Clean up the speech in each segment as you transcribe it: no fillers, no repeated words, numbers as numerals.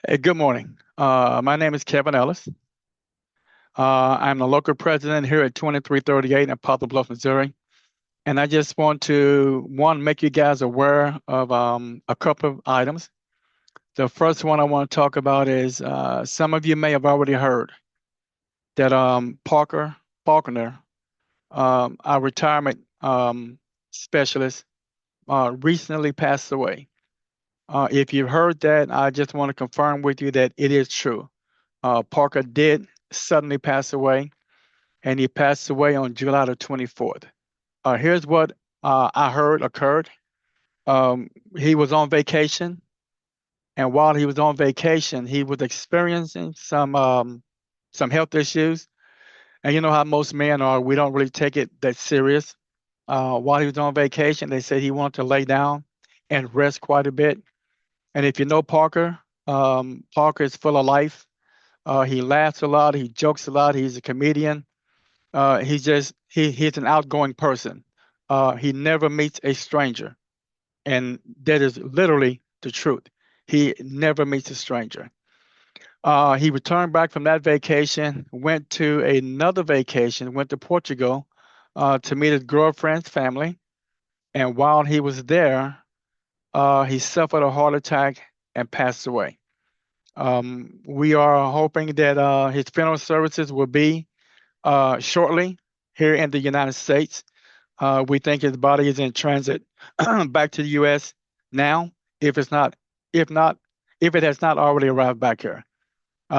Hey, good morning. My name is Kevin Ellis. I'm the local president here at 2338 in Poplar Bluff, Missouri. And I just want to, one, make you guys aware of a couple of items. The first one I want to talk about is some of you may have already heard that Parker Faulkner, our retirement specialist, recently passed away. If you've heard that, I just want to confirm with you that it is true. Parker did suddenly pass away, and he passed away on July the 24th. Here's what I heard occurred. He was on vacation, and while he was on vacation, he was experiencing some health issues. And you know how most men are, we don't really take it that serious. While he was on vacation, they said he wanted to lay down and rest quite a bit. And if you know Parker, Parker is full of life. He laughs a lot. He jokes a lot. He's a comedian. He's an outgoing person. He never meets a stranger, and that is literally the truth. He never meets a stranger. He returned back from that vacation, went to another vacation, went to Portugal to meet his girlfriend's family, and while he was there, he suffered a heart attack and passed away. We are hoping that his funeral services will be shortly here in the United States. We think his body is in transit back to the U.S. now, if it's not, if not, if it has not already arrived back here.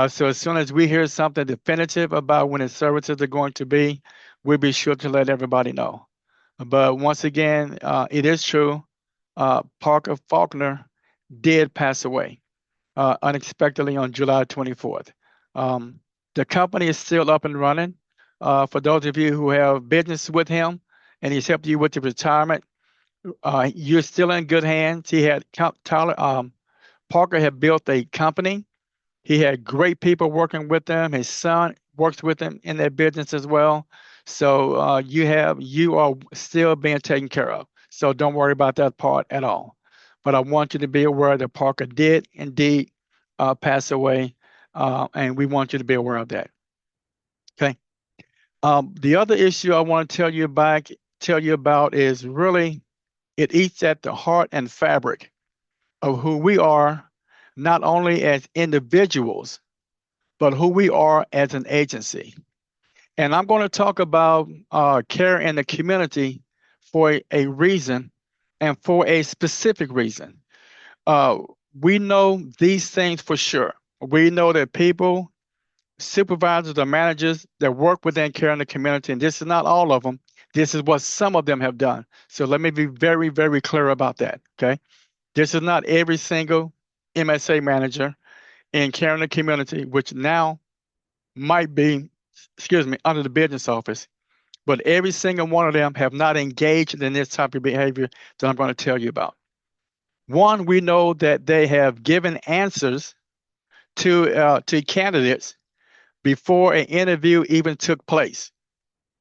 So as soon as we hear something definitive about when his services are going to be, we'll be sure to let everybody know. But once again, it is true. Parker Faulkner did pass away unexpectedly on July 24th. Um, the company is still up and running. For those of you who have business with him and he's helped you with your retirement, you're still in good hands. Tyler, Parker had built a company. He had great people working with him. His son works with him in their business as well. So you are still being taken care of. So don't worry about that part at all. But I want you to be aware that Parker did indeed pass away, and we want you to be aware of that. Okay. The other issue I want to tell you about is really it eats at the heart and fabric of who we are, not only as individuals, but who we are as an agency. And I'm going to talk about care in the community for a reason and for a specific reason. Uh, we know these things for sure. We know that people, supervisors or managers that work within care in the community, and this is not all of them, this is what some of them have done. So let me be very, very clear about that. Okay. This is not every single MSA manager in care in the community, which now might be, excuse me, under the business office, but every single one of them have not engaged in this type of behavior that I'm going to tell you about. One, we know that they have given answers to candidates before an interview even took place.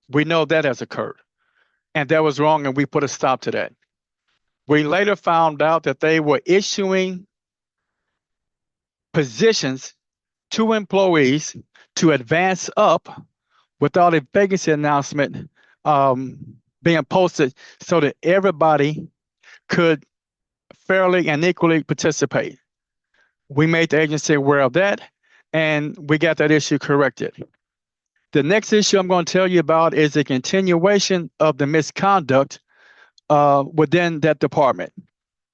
We know that has occurred, and that was wrong, and we put a stop to that. We later found out that they were issuing positions to employees to advance up without a vacancy announcement being posted so that everybody could fairly and equally participate. We made the agency aware of that, and we got that issue corrected. The next issue I'm going to tell you about is a continuation of the misconduct within that department.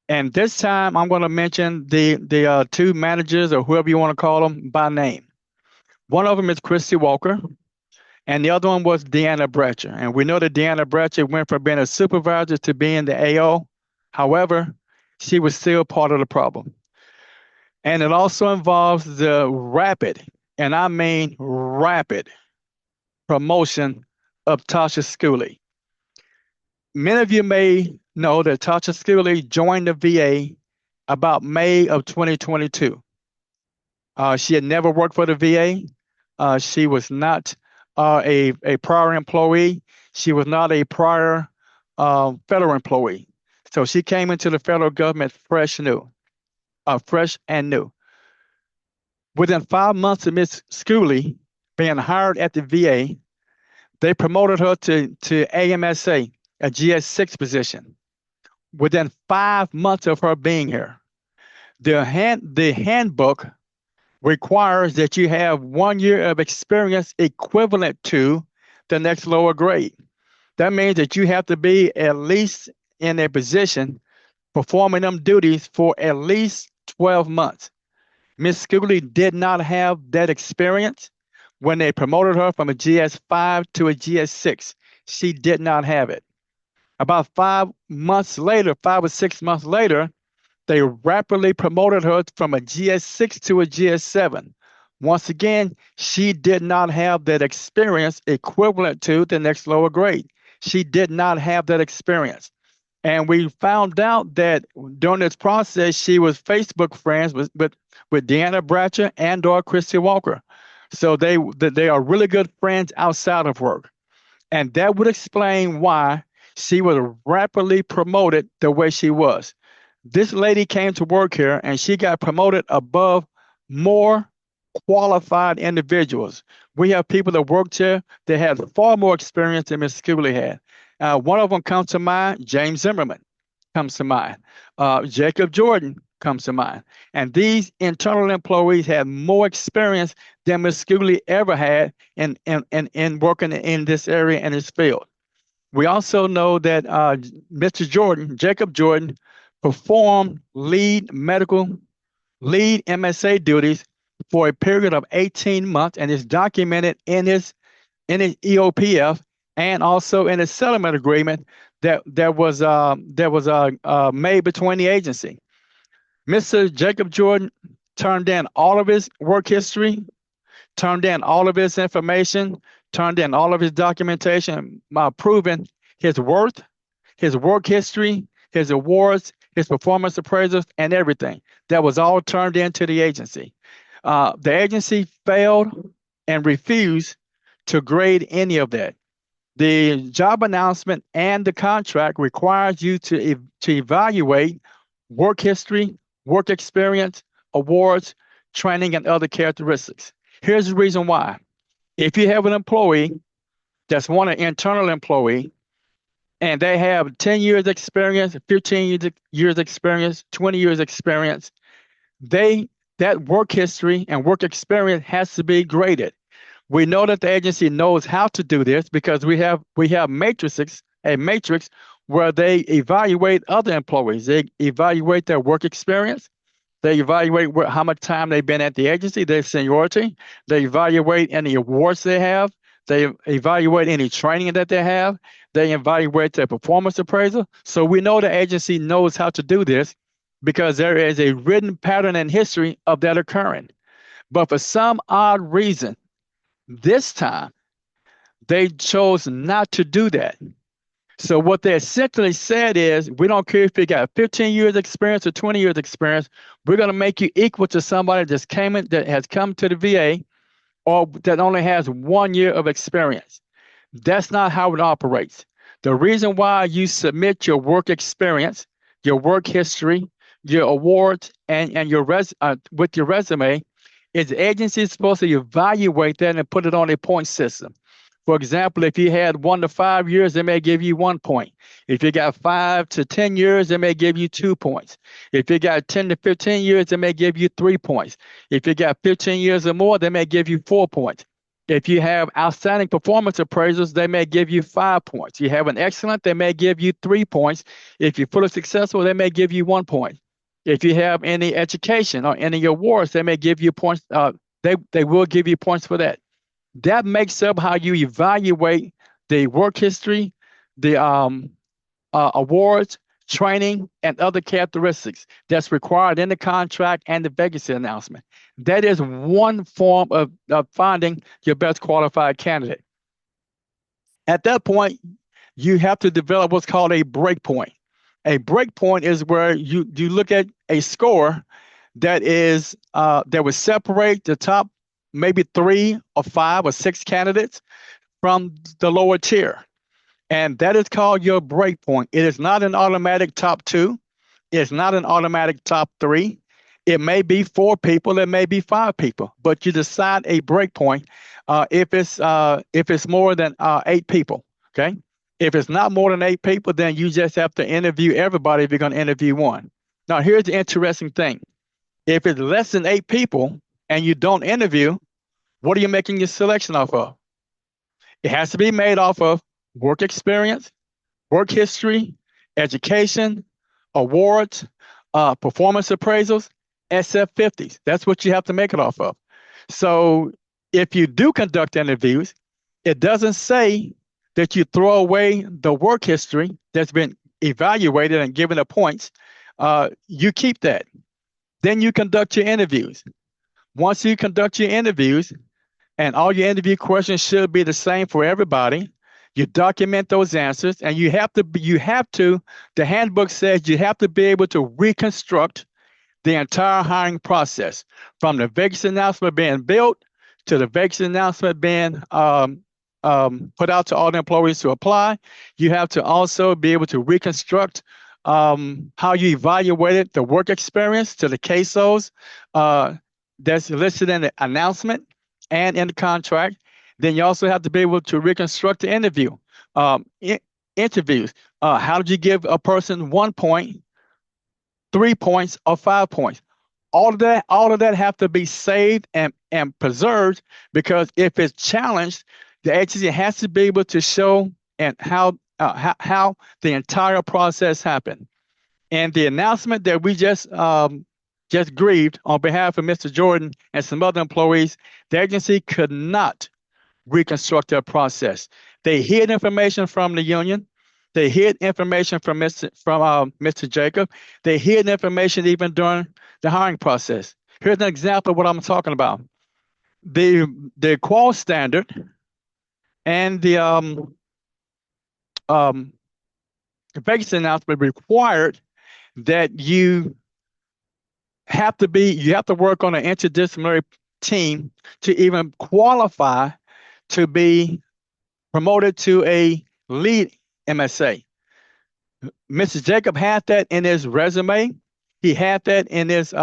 And this time, I'm going to mention the two managers or whoever you want to call them by name. One of them is Christy Walker, and the other one was Deanna Bratcher. And we know that Deanna Bratcher went from being a supervisor to being the AO. However, she was still part of the problem. And it also involves the rapid, and I mean rapid, promotion of Tasha Schooley. Many of you may know that Tasha Schooley joined the VA about May of 2022. She had never worked for the VA. She was not a prior employee. She was not a prior federal employee. So she came into the federal government fresh and new. Within 5 months of Miss Schooley being hired at the VA, they promoted her to AMSA, a GS6 position. Within 5 months of her being here, the handbook requires that you have 1 year of experience equivalent to the next lower grade. That means that you have to be at least in a position performing them duties for at least 12 months. Miss Schooley did not have that experience when they promoted her from a GS5 to a GS6. She did not have it. About 5 months later, 5 or 6 months later, they rapidly promoted her from a GS6 to a GS7. Once again, she did not have that experience equivalent to the next lower grade. She did not have that experience. And we found out that during this process, she was Facebook friends with Deanna Bratcher and or Christy Walker. So they are really good friends outside of work. And that would explain why she was rapidly promoted the way she was. This lady came to work here and she got promoted above more qualified individuals. We have people that worked here that had far more experience than Ms. Schooley had. One of them comes to mind, James Zimmerman comes to mind. Jacob Jordan comes to mind. And these internal employees had more experience than Ms. Schooley ever had in working in this area and this field. We also know that Mr. Jordan, Jacob Jordan, performed lead MSA duties for a period of 18 months and is documented in his EOPF and also in a settlement agreement that was made between the agency. Mr. Jacob Jordan turned in all of his work history, turned in all of his information, turned in all of his documentation, proving his worth, his work history, his awards, his performance appraisals, and everything. That was all turned into the agency. The agency failed and refused to grade any of that. The job announcement and the contract requires you to evaluate work history, work experience, awards, training, and other characteristics. Here's the reason why. If you have an employee that's an internal employee and they have 10 years experience, 15 years experience, 20 years experience, that work history and work experience has to be graded. We know that the agency knows how to do this because we have a matrix where they evaluate other employees. They evaluate their work experience. They evaluate how much time they've been at the agency, their seniority. They evaluate any awards they have. They evaluate any training that they have. They evaluate their performance appraisal. So we know the agency knows how to do this because there is a written pattern in history of that occurring. But for some odd reason, this time, they chose not to do that. So what they essentially said is, we don't care if you got 15 years experience or 20 years experience, we're going to make you equal to somebody that has come to the VA or that only has 1 year of experience. That's not how it operates. The reason why you submit your work experience, your work history, your awards, and your with your resume is the agency is supposed to evaluate that and put it on a point system. For example, if you had 1 to 5 years, they may give you 1 point. If you got 5 to 10 years, they may give you 2 points. If you got 10 to 15 years, they may give you 3 points. If you got 15 years or more, they may give you 4 points. If you have outstanding performance appraisals, they may give you 5 points. You have an excellent, they may give you 3 points. If you're fully successful, they may give you 1 point. If you have any education or any awards, they may give you points. They will give you points for that. That makes up how you evaluate the work history, the awards, training, and other characteristics that's required in the contract and the vacancy announcement. That is one form of finding your best qualified candidate. At that point, you have to develop what's called a breakpoint. A breakpoint is where you look at a score that is that would separate the top maybe 3 or 5 or 6 candidates from the lower tier. And that is called your breakpoint. It is not an automatic top 2. It's not an automatic top 3. It may be 4 people, it may be 5 people, but you decide a break point if it's more than 8 people. Okay. If it's not more than 8 people, then you just have to interview everybody if you're going to interview one. Now, here's the interesting thing. If it's less than 8 people and you don't interview, what are you making your selection off of? It has to be made off of work experience, work history, education, awards, performance appraisals, SF50s. That's what you have to make it off of. So if you do conduct interviews, it doesn't say that you throw away the work history that's been evaluated and given the points. You keep that. Then you conduct your interviews. Once you conduct your interviews, and all your interview questions should be the same for everybody, you document those answers, and the handbook says you have to be able to reconstruct the entire hiring process from the vacancy announcement being built to the vacancy announcement being put out to all the employees to apply. You have to also be able to reconstruct how you evaluated the work experience to the CASOs that's listed in the announcement and in the contract. Then you also have to be able to reconstruct the interview. Interviews. How did you give a person 1 point, 3 points, or 5 points? All of that have to be saved and preserved, because if it's challenged, the agency has to be able to show and how the entire process happened. And the announcement that we just grieved on behalf of Mr. Jordan and some other employees, the agency could not reconstruct their process. They hid information from the union. They hid information from Mr. Jacob. They hid information even during the hiring process. Here's an example of what I'm talking about. The qual standard and the vacancy announcement required that you have to work on an interdisciplinary team to even qualify to be promoted to a lead MSA. Mr. Jacob had that in his resume. He had that in his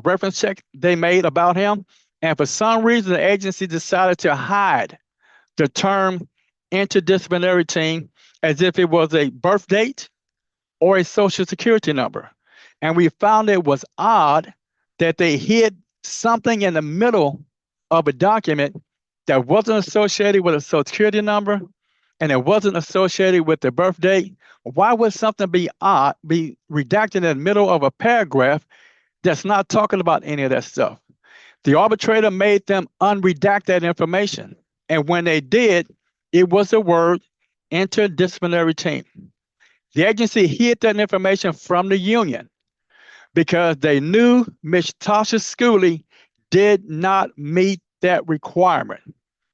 reference check they made about him. And for some reason, the agency decided to hide the term interdisciplinary team as if it was a birth date or a social security number. And we found it was odd that they hid something in the middle of a document that wasn't associated with a social security number and it wasn't associated with the birth date. Why would something be redacted in the middle of a paragraph that's not talking about any of that stuff? The arbitrator made them unredact that information. And when they did, it was the word interdisciplinary team. The agency hid that information from the union because they knew Ms. Tasha Schooley did not meet that requirement.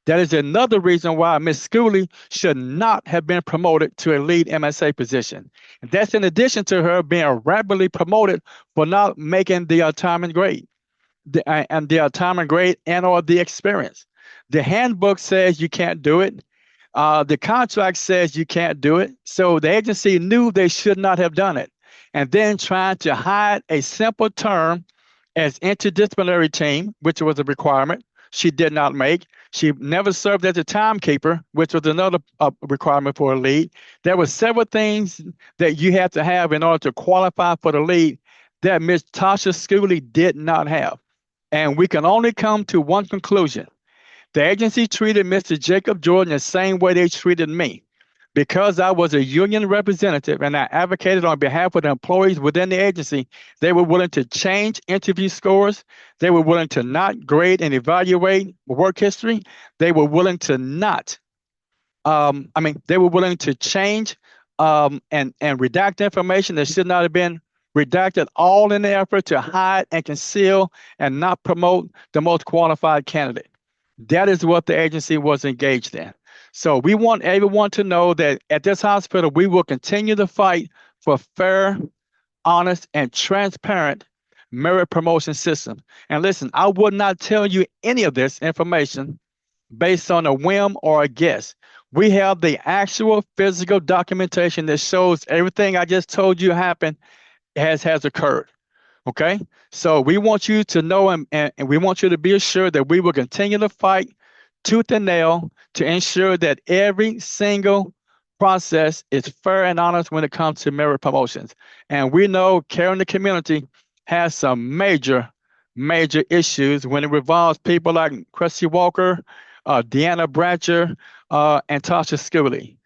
That is another reason why Ms. Schooley should not have been promoted to a lead MSA position. And that's in addition to her being rapidly promoted for not making the time and grade, and or the experience. The handbook says you can't do it. The contract says you can't do it. So the agency knew they should not have done it. And then trying to hide a simple term as interdisciplinary team, which was a requirement she did not make. She never served as a timekeeper, which was another requirement for a lead. There were several things that you had to have in order to qualify for the lead that Ms. Tasha Schooley did not have. And we can only come to one conclusion. The agency treated Mr. Jacob Jordan the same way they treated me. Because I was a union representative and I advocated on behalf of the employees within the agency, they were willing to change interview scores. They were willing to not grade and evaluate work history. They were willing to they were willing to change and redact information that should not have been redacted, all in the effort to hide and conceal and not promote the most qualified candidate. That is what the agency was engaged in. So we want everyone to know that at this hospital, we will continue to fight for fair, honest, and transparent merit promotion system. And listen, I would not tell you any of this information based on a whim or a guess. We have the actual physical documentation that shows everything I just told you happened has occurred. Okay, so we want you to know and we want you to be assured that we will continue to fight tooth and nail to ensure that every single process is fair and honest when it comes to merit promotions. And we know care in the community has some major issues when it involves people like Chrissy Walker, Deanna Bratcher, and Tasha Schooley.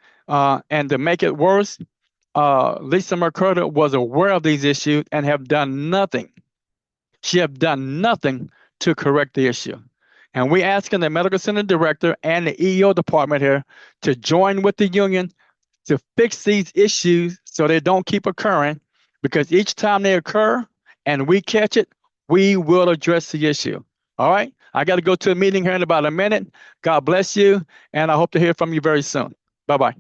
And to make it worse, Lisa McCurdy was aware of these issues and have done nothing. She have done nothing to correct the issue. And we're asking the medical center director and the EO department here to join with the union to fix these issues so they don't keep occurring, because each time they occur and we catch it, we will address the issue. All right. I got to go to a meeting here in about a minute. God bless you. And I hope to hear from you very soon. Bye bye.